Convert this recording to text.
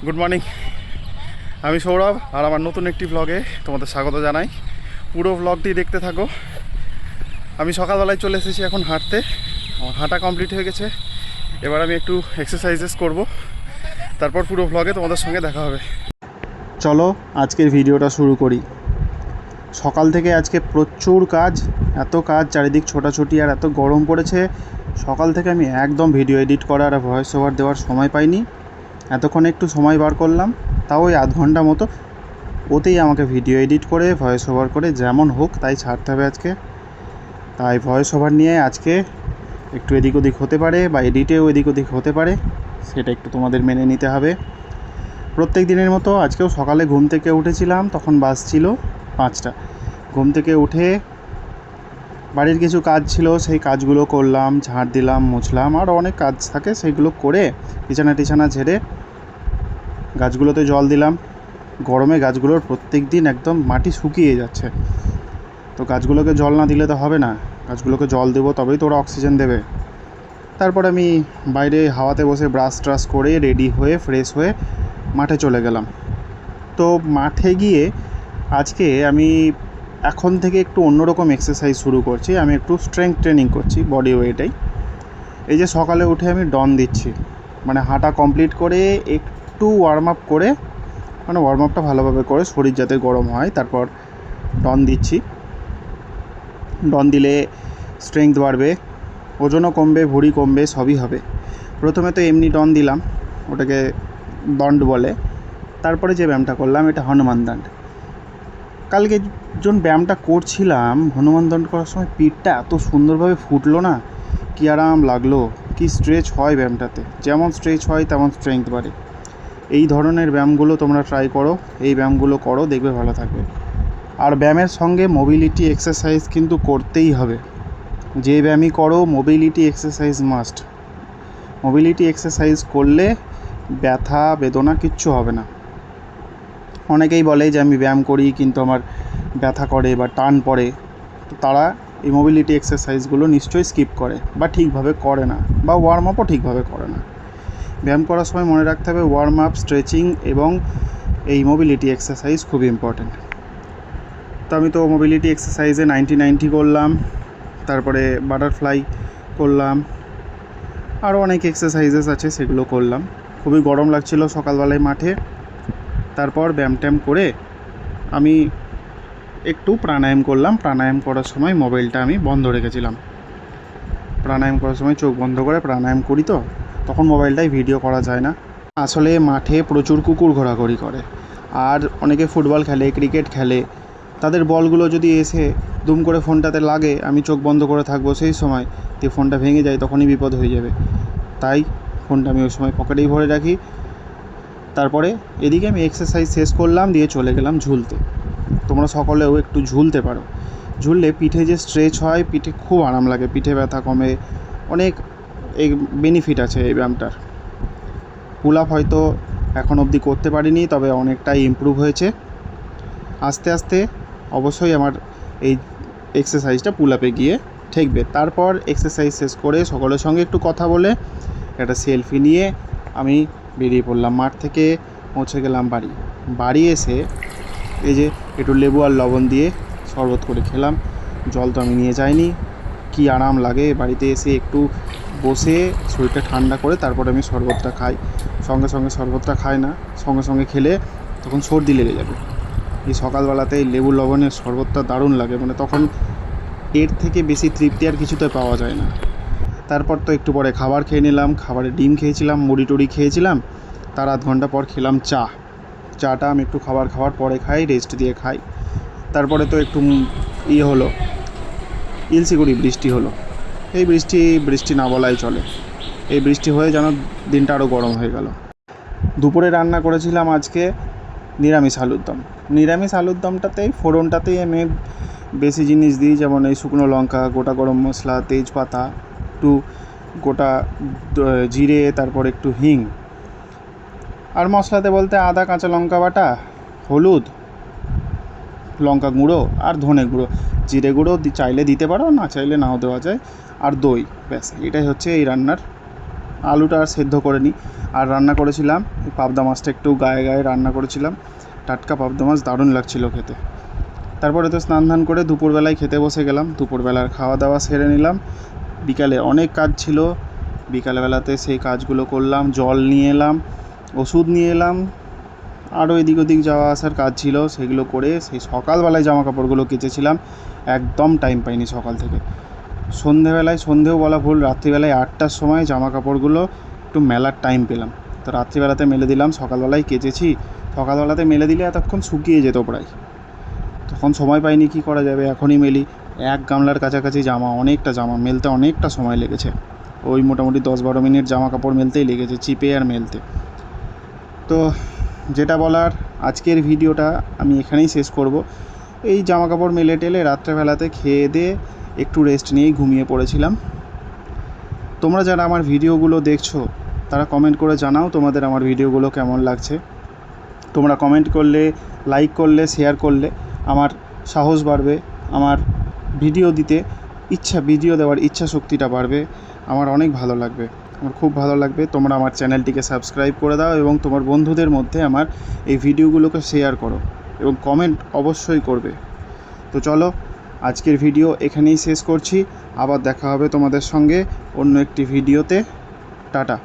Good morning. আমি সৌরভ আর আমার নতুন একটি ব্লগে তোমাদের স্বাগত জানাই। পুরো ব্লগটি দেখতে থাকো। আমি সকালবেলায় চলে এসেছি এখন হাঁটতে। আমার হাঁটা কমপ্লিট হয়ে গেছে। এবার আমি একটু এক্সারসাইজেস করব, তারপর পুরো ব্লগে তোমাদের সঙ্গে দেখা হবে। চলো আজকের ভিডিওটা শুরু করি। সকাল থেকে আজকে প্রচুর কাজ, এত কাজ, চারিদিক ছোটাছুটি, আর এত গরম পড়েছে। সকাল থেকে আমি একদম ভিডিও এডিট করার আর ভয়েস ওভার দেওয়ার সময় পাইনি। এতক্ষণ একটু সময় বার করলাম, তাও ওই আধ ঘন্টা মতো। ওতেই আমাকে ভিডিও এডিট করে ভয়েস ওভার করে যেমন হোক তাই ছাড়তে হবে আজকে। তাই ভয়েস ওভার নিয়ে আজকে একটু এদিক ওদিক হতে পারে বা এডিটেও এদিক ওদিক হতে পারে, সেটা একটু তোমাদের মেনে নিতে হবে। প্রত্যেক দিনের মতো আজকেও সকালে ঘুম থেকে উঠেছিলাম, তখন বাজছিল 5টা। ঘুম থেকে উঠে বাড়ির কিছু কাজ ছিল, সেই কাজগুলো করলাম, ঝাড় দিলাম, মুছলাম, আর অনেক কাজ থাকে সেগুলো করে বিছানা ঝেড়ে গাছগুলোতে জল দিলাম। গরমে গাছগুলোর প্রত্যেক দিন একদম মাটি শুকিয়ে যাচ্ছে, তো গাছগুলোকে জল না দিলে তো হবে না। গাছগুলোকে জল দেবো তবেই তো ওরা অক্সিজেন দেবে। তারপর আমি বাইরে হাওয়াতে বসে ব্রাশ ট্রাশ করে রেডি হয়ে ফ্রেশ হয়ে মাঠে চলে গেলাম। তো মাঠে গিয়ে আজকে আমি এখন থেকে একটু অন্যরকম এক্সারসাইজ শুরু করছি। আমি একটু স্ট্রেংথ ট্রেনিং করছি, বডি ওয়েটেই। এই যে সকালে উঠে আমি ডন দিচ্ছি, মানে হাঁটা কমপ্লিট করে একটু ওয়ার্ম আপ করে, মানে ওয়ার্ম আপটা ভালোভাবে করে শরীর যাতে গরম হয়, তারপর ডন দিচ্ছি। ডন দিলে স্ট্রেংথ বাড়বে, ওজনও কমবে, ভুঁড়ি কমবে, সবই হবে। প্রথমে তো এমনি ডন দিলাম, ওটাকে দণ্ড বলে। তারপরে যে ব্যায়ামটা করলাম এটা হনুমান দণ্ড। কালকে যখন ব্যায়ামটা করছিলাম, হনুমান দণ্ড করার সময় পিঠটা এত সুন্দরভাবে ফুটলো না, কি আরাম লাগলো, কি স্ট্রেচ হয় ব্যায়ামটাতে। যেমন স্ট্রেচ হয় তেমন স্ট্রেংথ বাড়ে। এই ধরনের ব্যায়ামগুলো তোমরা ট্রাই করো, এই ব্যায়ামগুলো করো, দেখবে ভালো থাকবে। আর ব্যায়ামের সঙ্গে মোবিলিটি এক্সারসাইজ কিন্তু করতেই হবে। যে ব্যায়ামই করো, mobility exercise must. Mobility exercise করলে ব্যথা বেদনা কিচ্ছু হবে না। অনেকেই বলে যে আমি ব্যায়াম করি কিন্তু আমার ব্যথা করে বা টান পড়ে, তো তারা এই মোবিলিটি এক্সারসাইজগুলো নিশ্চয়ই স্কিপ করে বা ঠিকভাবে করে না, বা ওয়ার্ম আপও ঠিকভাবে করে না। ব্যায়াম করার সময় মনে রাখতে হবে ওয়ার্ম আপ, স্ট্রেচিং এবং এই মোবিলিটি এক্সারসাইজ খুব ইম্পর্ট্যান্ট। তো আমি তো মোবিলিটি এক্সারসাইজে 90 করলাম, তারপরে বাটারফ্লাই করলাম, আরও অনেক এক্সারসাইজেস আছে সেগুলো করলাম। খুবই গরম লাগছিল সকালবেলায় মাঠে। তারপর ব্যায়াম ট্যায়াম করে আমি একটু প্রাণায়াম করলাম। প্রাণায়াম করার সময় মোবাইলটা আমি বন্ধ রেখেছিলাম। প্রাণায়াম করার সময় চোখ বন্ধ করে প্রাণায়াম করি, তো তখন মোবাইলটায় ভিডিও করা যায় না। আসলে মাঠে প্রচুর কুকুর ঘোরাঘুরি করে, আর অনেকে ফুটবল খেলে, ক্রিকেট খেলে। তাদের বলগুলো যদি এসে দুম করে ফোনটাতে লাগে, আমি চোখ বন্ধ করে থাকবো, সেই সময় দিয়ে ফোনটা ভেঙে যায়, তখনই বিপদ হয়ে যাবে। তাই ফোনটা আমি ওই সময় পকেটেই ভরে রাখি। তারপরে এদিকে আমি এক্সারসাইজ শেষ করলাম, দিয়ে চলে গেলাম ঝুলতে। তোমরা সকলেও একটু ঝুলতে পারো। ঝুললে পিঠে যে স্ট্রেচ হয়, পিঠে খুব আরাম লাগে, পিঠে ব্যথা কমে, অনেক এই বেনিফিট আছে এই ব্যায়ামটার। পুল আপ হয়তো এখন অবধি করতে পারিনি, তবে অনেকটাই ইমপ্রুভ হয়েছে। আস্তে আস্তে অবশ্যই আমার এই এক্সারসাইজটা পুল আপে গিয়ে ঠেকবে। তারপর এক্সারসাইজ শেষ করে সকলের সঙ্গে একটু কথা বলে একটা সেলফি নিয়ে আমি বেরিয়ে পড়লাম মাঠ থেকে। পৌঁছে গেলাম বাড়ি এসে এই যে একটু লেবু আর লবণ দিয়ে শরবত করে খেলাম। জল তো আমি নিয়ে যাইনি। কি আরাম লাগে বাড়িতে এসে একটু বসে শরীরটা ঠান্ডা করে তারপরে আমি শরবতটা খাই। সঙ্গে সঙ্গে শরবতটা খাই না, সঙ্গে সঙ্গে খেলে তখন সর্দি লেগে যাবে। এই সকালবেলাতে এই লেবু লবণের শরবতটা দারুণ লাগে, মানে তখন এর থেকে বেশি তৃপ্তি আর কিছুতে পাওয়া যায় না। তারপর তো একটু পরে খাবার খেয়ে নিলাম। খাবারে ডিম খেয়েছিলাম, মুড়ি টুড়ি খেয়েছিলাম। তার আধ ঘন্টা পর খেলাম চাটা আমি একটু খাওয়ার পরে খাই, রেস্ট দিয়ে খাই। তারপরে তো একটু হলো, ইলশিগুড়ি বৃষ্টি হলো। এই বৃষ্টি না বলাই চলে। এই বৃষ্টি হয়ে যেন দিনটা আরও গরম হয়ে গেল। দুপুরে রান্না করেছিলাম আজকে নিরামিষ আলুর দম। নিরামিষ আলুর দমটাতেই ফোড়নটাতেই আমি বেশি জিনিস দিই, যেমন এই শুকনো লঙ্কা, গোটা গরম মশলা, তেজপাতা, একটু গোটা জিরে, তারপর একটু হিং। আর মশলাতে বলতে আদা, কাঁচা লঙ্কা বাটা, হলুদ, লঙ্কা গুঁড়ো আর ধনে গুঁড়ো। জিরে গুঁড়ো চাইলে দিতে পারো, না চাইলে নাও দেওয়া যায়। আর দই, ব্যাস এটাই হচ্ছে এই রান্নার আলুটা আর সেদ্ধ করে নিই। আর রান্না করেছিলাম এই পাবদা মাছটা একটু গায়ে গায়ে রান্না করেছিলাম, টাটকা পাবদা মাছ, দারুণ লাগছিল খেতে। তারপরে তো স্নান ধান করে দুপুরবেলায় খেতে বসে গেলাম, দুপুরবেলার খাওয়া দাওয়া সেরে নিলাম। বিকালে অনেক কাজ ছিল, বিকালবেলাতে সেই কাজগুলো করলাম, জল নিয়ে এলাম, ওষুধ নিয়ে এলাম, আরও এদিক ওদিক যাওয়া আসার কাজ ছিল, সেগুলো করে সেই সকালবেলায় জামা কাপড়গুলো কেচেছিলাম। একদম টাইম পাইনি সকাল থেকে। সন্ধেও বলা ভুল, রাত্রিবেলায় 8টার সময় জামা কাপড়গুলো একটু মেলার টাইম পেলাম, তো রাত্রিবেলাতে মেলে দিলাম। সকালবেলায় কেচেছি, সকালবেলাতে মেলে দিলে এতক্ষণ শুকিয়ে যেত প্রায়, তখন সময় পাইনি, কী করা যাবে, এখনই মেলি। 1 গামলার কাছাকাছি জামা, অনেকটা জামা মেলতে অনেকটা সময় লেগেছে, ওই মোটামুটি 10-12 মিনিট জামা কাপড় মেলতেই লেগেছে, চিপে আর মেলতে। তো যেটা বলার, আজকের ভিডিওটা আমি এখানেই শেষ করব। এই জামা কাপড় মেলে টেলে রাত্রেবেলাতে খেয়ে দিয়ে একটু রেস্ট নিয়েই ঘুমিয়ে পড়েছিলাম। তোমরা যারা আমার ভিডিওগুলো দেখছো তারা কমেন্ট করে জানাও তোমাদের আমার ভিডিওগুলো কেমন লাগছে। তোমরা কমেন্ট করলে, লাইক করলে, শেয়ার করলে আমার সাহস বাড়বে, আমার ভিডিও দেওয়ার ইচ্ছা শক্তিটা বাড়বে, আমার অনেক ভালো লাগবে, আমার খুব ভালো লাগবে। তোমরা আমার চ্যানেলটিকে সাবস্ক্রাইব করে দাও এবং তোমার বন্ধুদের মধ্যে আমার এই ভিডিওগুলোকে শেয়ার করো এবং কমেন্ট অবশ্যই করবে। তো চলো, আজকের ভিডিও এখানেই শেষ করছি, আবার দেখা হবে তোমাদের সঙ্গে অন্য একটি ভিডিওতে। টাটা।